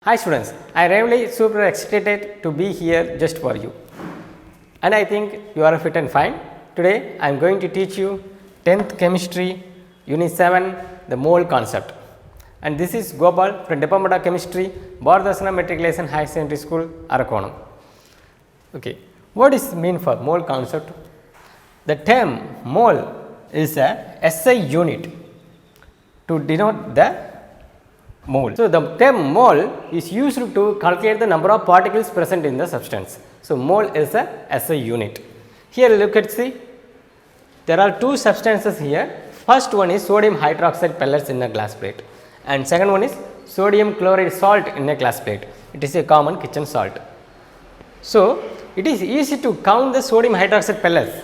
Hi students, I am really super excited to be here just for you, and I think you are fit and fine. Today I am going to teach you 10th chemistry unit 7, the mole concept, and this is Gopal from Department of Chemistry, Bharathasanam Matriculation High Secondary School, Arakonam. Okay, what is mean for mole concept? The term mole is a SI unit to denote the mole. So, the term mole is used to calculate the number of particles present in the substance. So, mole is a SI unit. Here look at, see, there are two substances here. First one is sodium hydroxide pellets in a glass plate, and second one is sodium chloride salt in a glass plate. It is a common kitchen salt. So, it is easy to count the sodium hydroxide pellets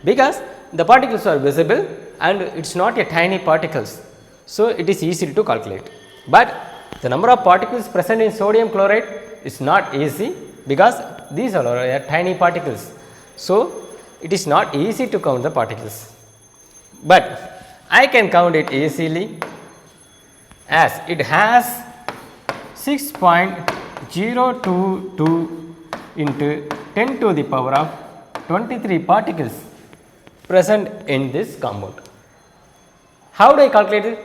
because the particles are visible and it is not a tiny particles. So, it is easy to calculate. But the number of particles present in sodium chloride is not easy because these are tiny particles. So, it is not easy to count the particles, but I can count it easily as it has 6.022 into 10 to the power of 23 particles present in this compound. How do I calculate it?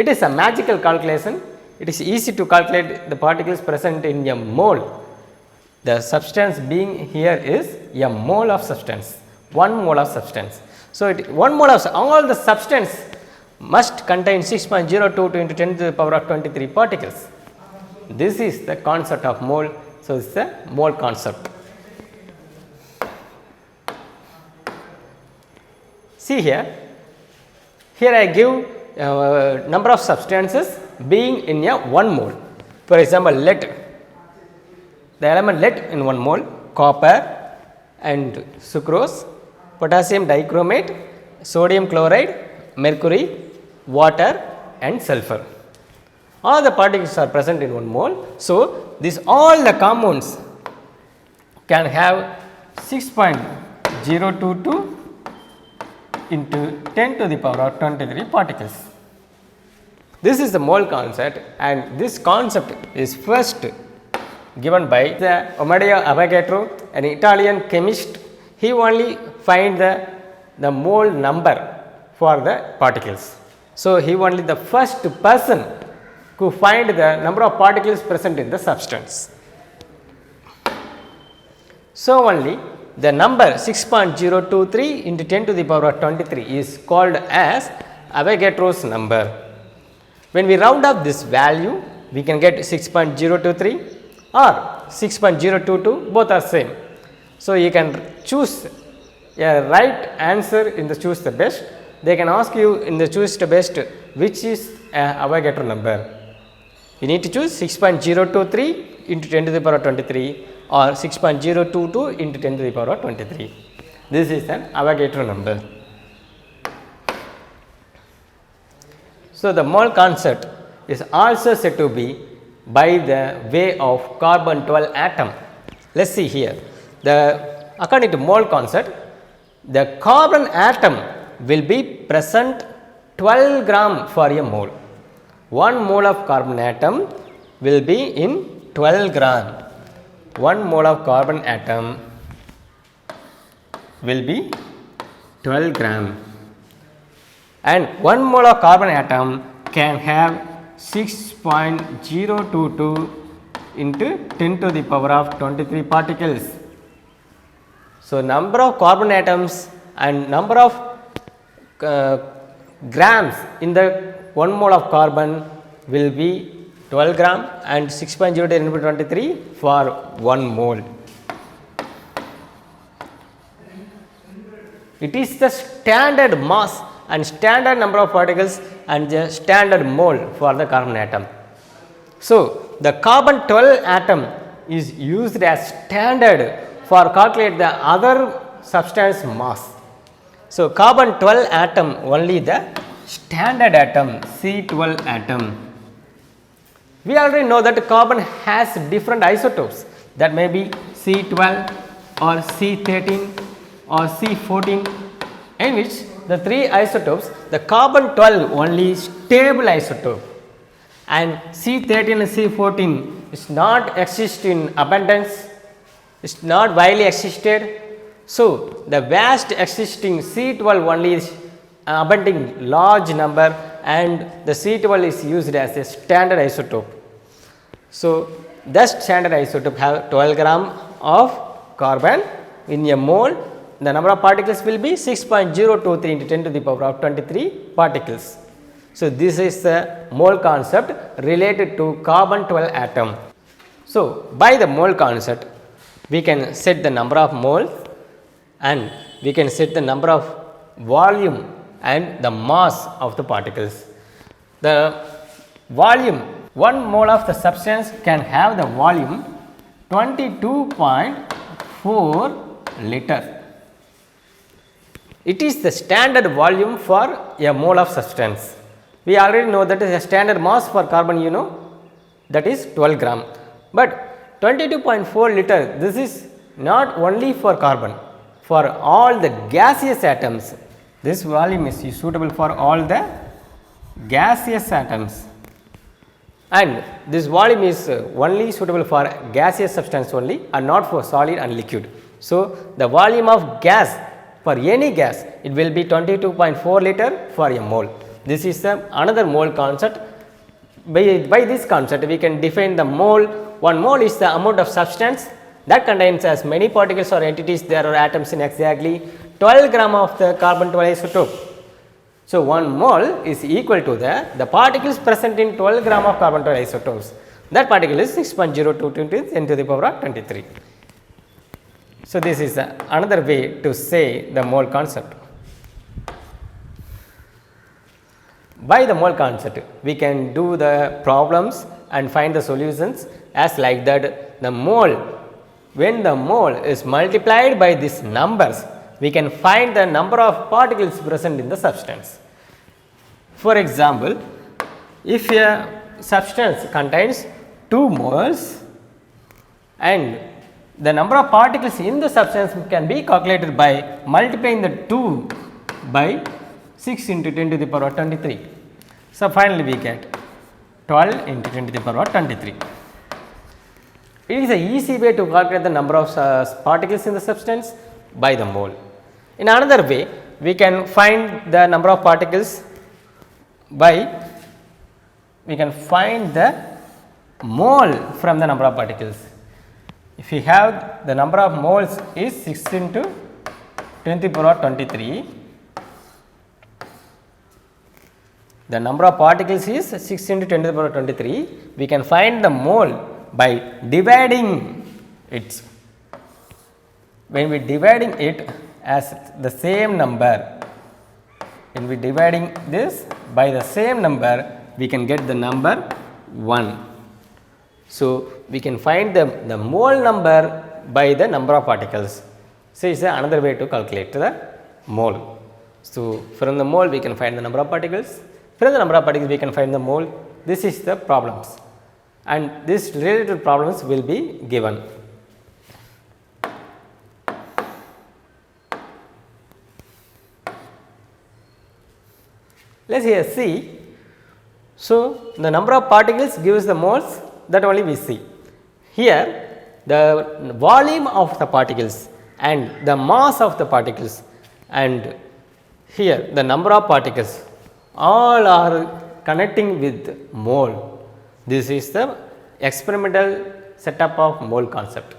It is a magical calculation. It is easy to calculate the particles present in a mole. The substance being here is a mole of substance, 1 mole of substance. So, 1 mole of all the substance must contain 6.022 into 10 to the power of 23 particles. This is the concept of mole. So, it is the mole concept. See here I give number of substances being in a 1 mole. For example, lead, the element lead in 1 mole, copper and sucrose, potassium dichromate, sodium chloride, mercury, water and sulfur. All the particles are present in 1 mole. So, this all the compounds can have 6.022 into 10 to the power of 23 particles. This is the mole concept, and this concept is first given by the Amedeo Avogadro, an Italian chemist. He only find the mole number for the particles. So, he only the first person who find the number of particles present in the substance. So, only the number 6.023 into 10 to the power of 23 is called as Avogadro's number. When we round up this value, we can get 6.023 or 6.022, both are same. So, you can choose a right answer in the choose the best. They can ask you in the choose the best which is Avogadro number. You need to choose 6.023 into 10 to the power of 23 or 6.022 into 10 to the power of 23. This is an Avogadro number. So, the mole concept is also said to be by the way of carbon 12 atom. Let us see here. According to mole concept, the carbon atom will be present 12 gram for a mole. 1 mole of carbon atom will be in 12 gram. 1 mole of carbon atom will be 12 gram, and 1 mole of carbon atom can have 6.022 into 10 to the power of 23 particles. So, number of carbon atoms and number of grams in the 1 mole of carbon will be 12 gram and 6.0 into 23 for 1 mole. It is the standard mass and standard number of particles and the standard mole for the carbon atom. So, the carbon 12 atom is used as standard for calculate the other substance mass. So, carbon 12 atom only the standard atom, C12 atom. We already know that carbon has different isotopes, that may be C12 or C13 or C14, in which the 3 isotopes, the carbon 12 only stable isotope, and C13 and C14 is not exist in abundance, it's not widely existed. So, the vast existing C12 only is abundant large number, and the C12 is used as a standard isotope. So, the standard isotope have 12 gram of carbon in a mole. The number of particles will be 6.023 into 10 to the power of 23 particles. So, this is the mole concept related to carbon 12 atom. So, by the mole concept, we can set the number of moles and we can set the number of volume and the mass of the particles. The volume, 1 mole of the substance can have the volume 22.4 liter. It is the standard volume for a mole of substance. We already know that is a standard mass for carbon, you know, that is 12 gram. But 22.4 liter, this is not only for carbon, for all the gaseous atoms. This volume is suitable for all the gaseous atoms, and this volume is only suitable for gaseous substance only and not for solid and liquid. So, the volume of gas for any gas, it will be 22.4 liter for a mole. This is another mole concept. By this concept, we can define the mole. 1 mole is the amount of substance that contains as many particles or entities there are atoms in exactly 12 gram of the carbon 12 isotope. So, 1 mole is equal to the particles present in 12 gram of carbon 12 isotopes. That particle is 6.022 10 to the power of 23. So, this is another way to say the mole concept. By the mole concept, we can do the problems and find the solutions as like that. The mole, when the mole is multiplied by these numbers, we can find the number of particles present in the substance. For example, if a substance contains 2 moles and the number of particles in the substance can be calculated by multiplying the 2 by 6 into 10 to the power of 23. So, finally, we get 12 into 10 to the power of 23. It is an easy way to calculate the number of particles in the substance by the mole. In another way, we can find the number of particles by, we can find the mole from the number of particles. If we have the number of moles is 6 into 10 to the power of 23, the number of particles is 6 into 10 to the power of 23, we can find the mole by dividing it. When we dividing it as the same number, when we dividing this by the same number, we can get the number 1. So, we can find the mole number by the number of particles. So, it is another way to calculate the mole. So, from the mole we can find the number of particles, from the number of particles we can find the mole. This is the problems, and this related problems will be given. Let us here see. So, the number of particles gives the moles, that only we see. Here the volume of the particles and the mass of the particles, and here the number of particles, all are connecting with mole. This is the experimental setup of mole concept.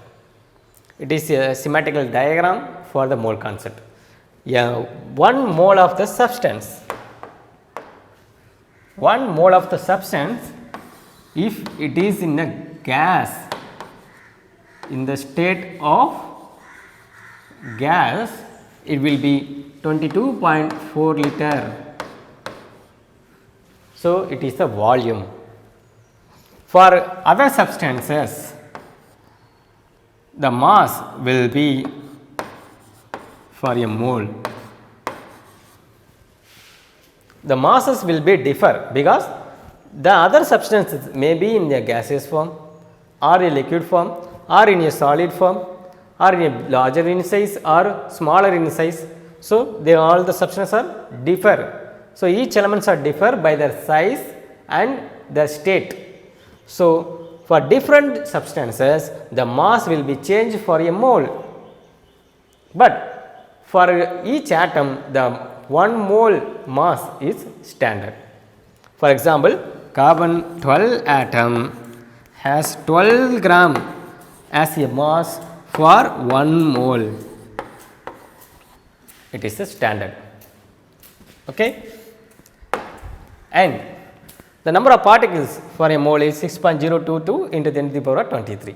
It is a schematical diagram for the mole concept. Yeah, 1 mole of the substance, 1 mole of the substance, if it is in a gas, in the state of gas, it will be 22.4 liter. So, it is the volume. For other substances, the mass will be for a mole. The masses will be differ because the other substances may be in a gaseous form or a liquid form or in a solid form or in a larger in size or smaller in size. So, they all the substances are differ. So, each elements are differ by their size and the state. So, for different substances the mass will be changed for a mole, but for each atom the 1 mole mass is standard. For example, carbon 12 atom has 12 gram as a mass for 1 mole. It is a standard. Okay? And the number of particles for a mole is 6.022 into 10 to the power of 23.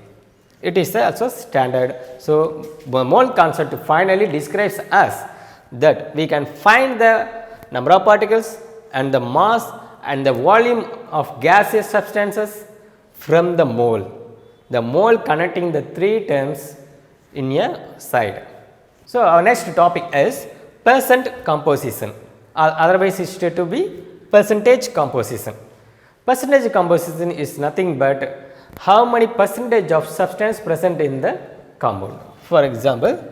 It is also standard. So, mole concept finally describes us that we can find the number of particles and the mass and the volume of gaseous substances from the mole connecting the 3 terms in a side. So, our next topic is percent composition, or otherwise it is to be percentage composition. Percentage composition is nothing but how many percentage of substance present in the compound. For example,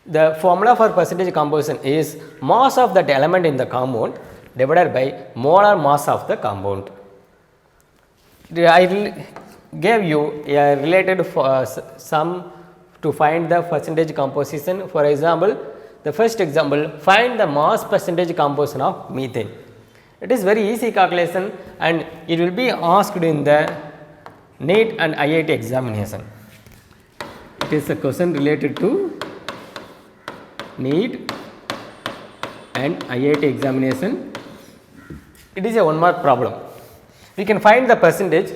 the formula for percentage composition is mass of that element in the compound divided by molar mass of the compound. I gave you a related sum to find the percentage composition. For example, the first example, find the mass percentage composition of methane. It is very easy calculation and it will be asked in the NEET and IIT examination. It is a question related to NEET and IIT examination. It is a 1 mark problem. We can find the percentage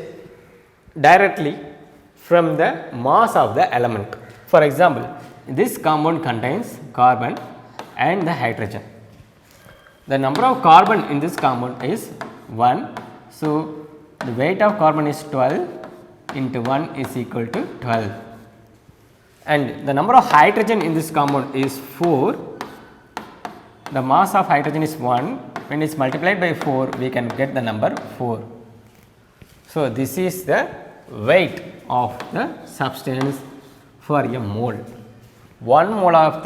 directly from the mass of the element. For example, this compound contains carbon and the hydrogen. The number of carbon in this compound is 1. So, the weight of carbon is 12 into 1 is equal to 12, and the number of hydrogen in this compound is 4. The mass of hydrogen is 1. When it is multiplied by 4, we can get the number 4. So, this is the weight of the substance for a mole. 1 mole of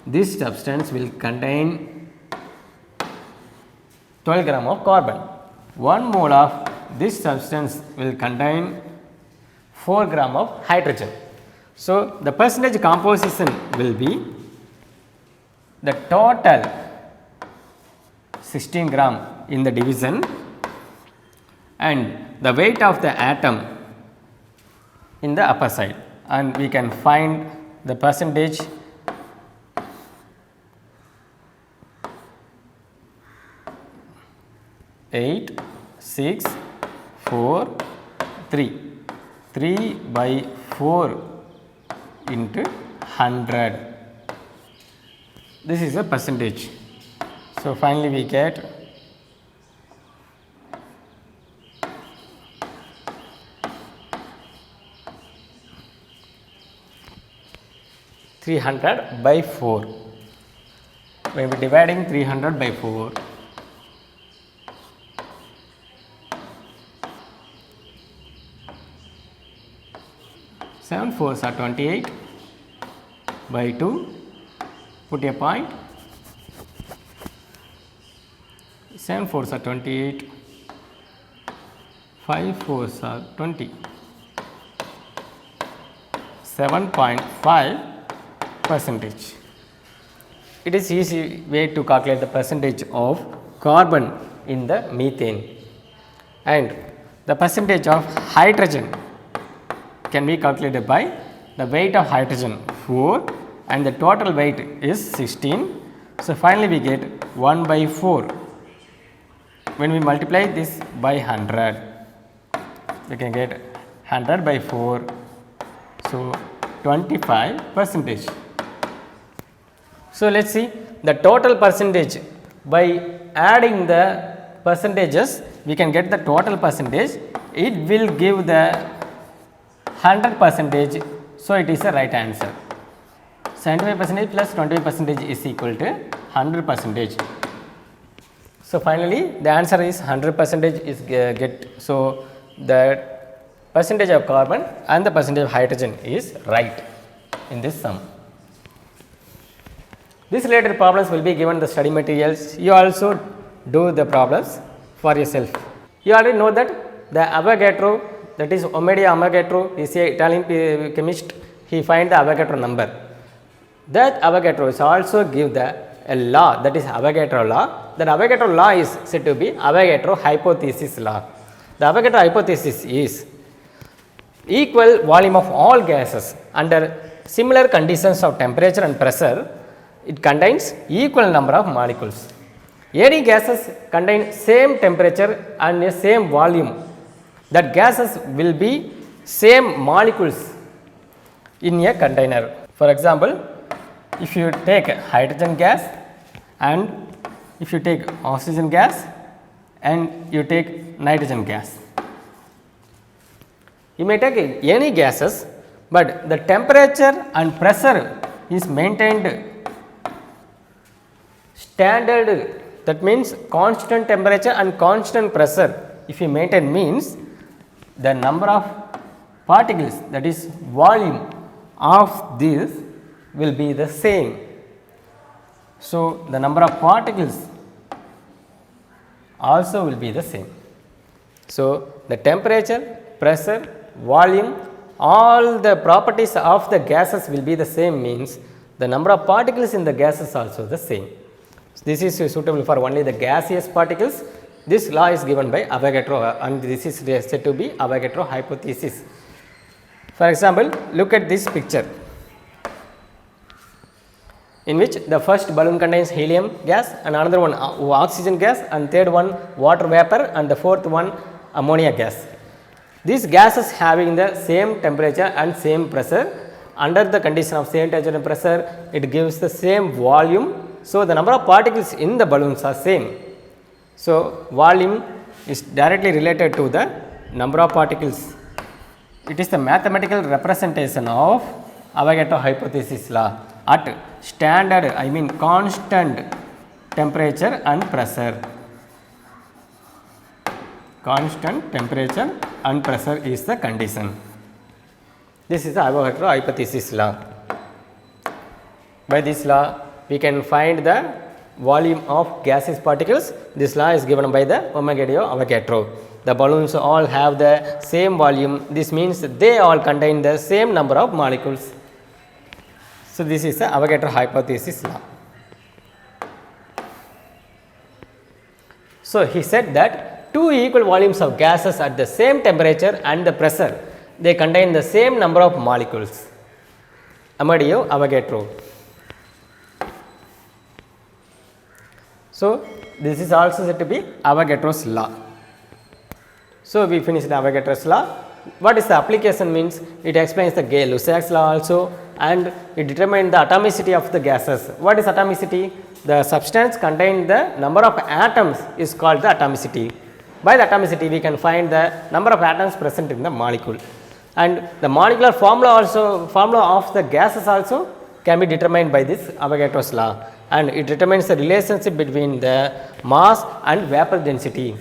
this substance will contain 12 gram of carbon. 1 mole of this substance will contain 4 gram of hydrogen. So, the percentage composition will be the total 16 gram in the division and the weight of the atom in the upper side, and we can find the percentage eight, 6, 4, 3, 3 by 4 into 100. This is a percentage. So, finally, we get 300 by 4. When we are dividing 300 by 4, seven fours are 28 by 2, put a point, 7 fours are 28, 5 fours are 20, 7.5 percentage. It is easy way to calculate the percentage of carbon in the methane, and the percentage of hydrogen can be calculated by the weight of hydrogen 4 and the total weight is 16. So, finally, we get 1 by 4. When we multiply this by 100, we can get 100 by 4. So, 25 percentage. So, let us see the total percentage. By adding the percentages, we can get the total percentage. It will give the 100 percentage. So, it is a right answer. 75 percentage plus 25 percentage is equal to 100 percentage. So, finally, the answer is 100 percentage is get. So, the percentage of carbon and the percentage of hydrogen is right in this sum. These related problems will be given the study materials. You also do the problems for yourself. You already know that the Avogadro, that is Omidio Avogadro, is a Italian chemist. He find the Avogadro number. That Avogadro is also give a law, that is Avogadro law. That Avogadro law is said to be Avogadro hypothesis law. The Avogadro hypothesis is equal volume of all gases under similar conditions of temperature and pressure, it contains equal number of molecules. Any gases contain same temperature and a same volume, that gases will be same molecules in a container. For example, if you take hydrogen gas and if you take oxygen gas and you take nitrogen gas, you may take any gases, but the temperature and pressure is maintained standard, that means constant temperature and constant pressure. If you maintain means the number of particles, that is volume of this will be the same. So, the number of particles also will be the same. So, the temperature, pressure, volume, all the properties of the gases will be the same, means the number of particles in the gases also the same. This is suitable for only the gaseous particles. This law is given by Avogadro and this is said to be Avogadro hypothesis. For example, look at this picture, in which the first balloon contains helium gas and another one oxygen gas and third one water vapor and the fourth one ammonia gas. These gases having the same temperature and same pressure, under the condition of same temperature and pressure, it gives the same volume. So, the number of particles in the balloons are same. So, volume is directly related to the number of particles. It is the mathematical representation of Avogadro hypothesis law at standard, I mean constant temperature and pressure. Constant temperature and pressure is the condition. This is the Avogadro hypothesis law. By this law, we can find the volume of gaseous particles. This law is given by the Omidio Avogadro. The balloons all have the same volume. This means they all contain the same number of molecules. So, this is the Avogadro hypothesis law. So, he said that two equal volumes of gases at the same temperature and the pressure, they contain the same number of molecules. Omidio Avogadro. So, this is also said to be Avogadro's law. So, we finished the Avogadro's law. What is the application means? It explains the Gay-Lussac's law also and it determines the atomicity of the gases. What is atomicity? The substance contains the number of atoms is called the atomicity. By the atomicity, we can find the number of atoms present in the molecule. And the molecular formula of the gases also can be determined by this Avogadro's law, and it determines the relationship between the mass and vapor density.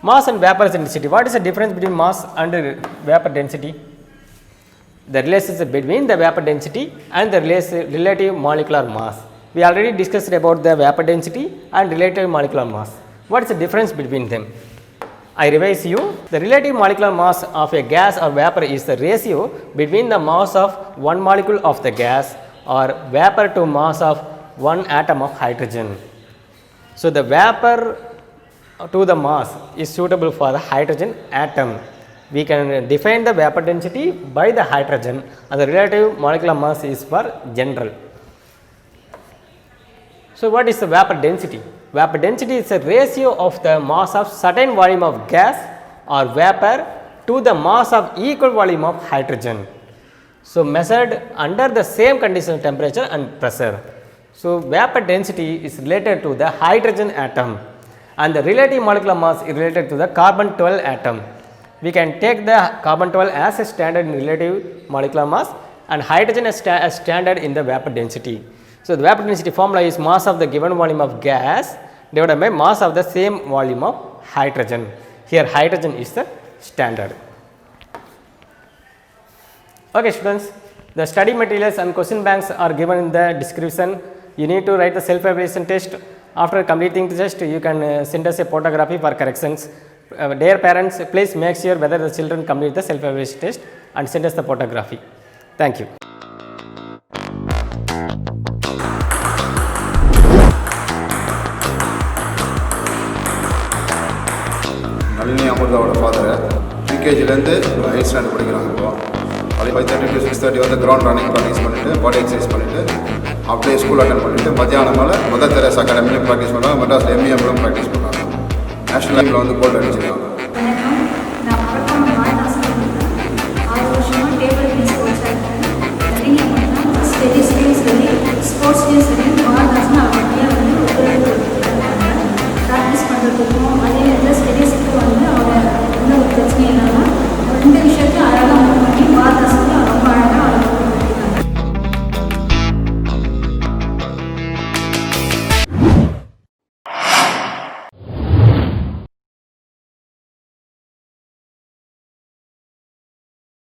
Mass and vapor density, what is the difference between mass and vapor density? The relationship between the vapor density and the relative molecular mass. We already discussed about the vapor density and relative molecular mass. What is the difference between them? I revise you, the relative molecular mass of a gas or vapor is the ratio between the mass of one molecule of the gas or vapor to mass of one atom of hydrogen. So, the vapor to the mass is suitable for the hydrogen atom. We can define the vapor density by the hydrogen and the relative molecular mass is for general. So, what is the vapor density? Vapor density is a ratio of the mass of certain volume of gas or vapor to the mass of equal volume of hydrogen. So, measured under the same condition of temperature and pressure. So, vapor density is related to the hydrogen atom and the relative molecular mass is related to the carbon 12 atom. We can take the carbon 12 as a standard in relative molecular mass and hydrogen as standard in the vapor density. So, the vapor density formula is mass of the given volume of gas divided by mass of the same volume of hydrogen. Here hydrogen is the standard. Okay students, the study materials and question banks are given in the description. You need to write the self-evaluation test After completing the test, you can send us a photography for corrections. Dear parents, please make sure whether the children complete the self-evaluation test and send us the photography. Thank you. Nalini அமிர்தாவோட father ப்ரீகேஜிலேருந்து 8th standard படிக்கிறாங்க. இப்போ 5:30 to 6:30 வந்து ground running practice பண்ணிவிட்டு பாடி exercise பண்ணிவிட்டு அப்படியே school attend பண்ணிவிட்டு மத்தியானம் மேலே மதர் தெரேசா அகாடமிலையும் ப்ராக்டிஸ் பண்ணுறாங்க. மெட்ராஸில் MEMலும் ப்ராக்டிஸ் பண்ணுறாங்க. நேஷனல் லெவலில் வந்து கோல்டு அடிச்சிருக்காங்க.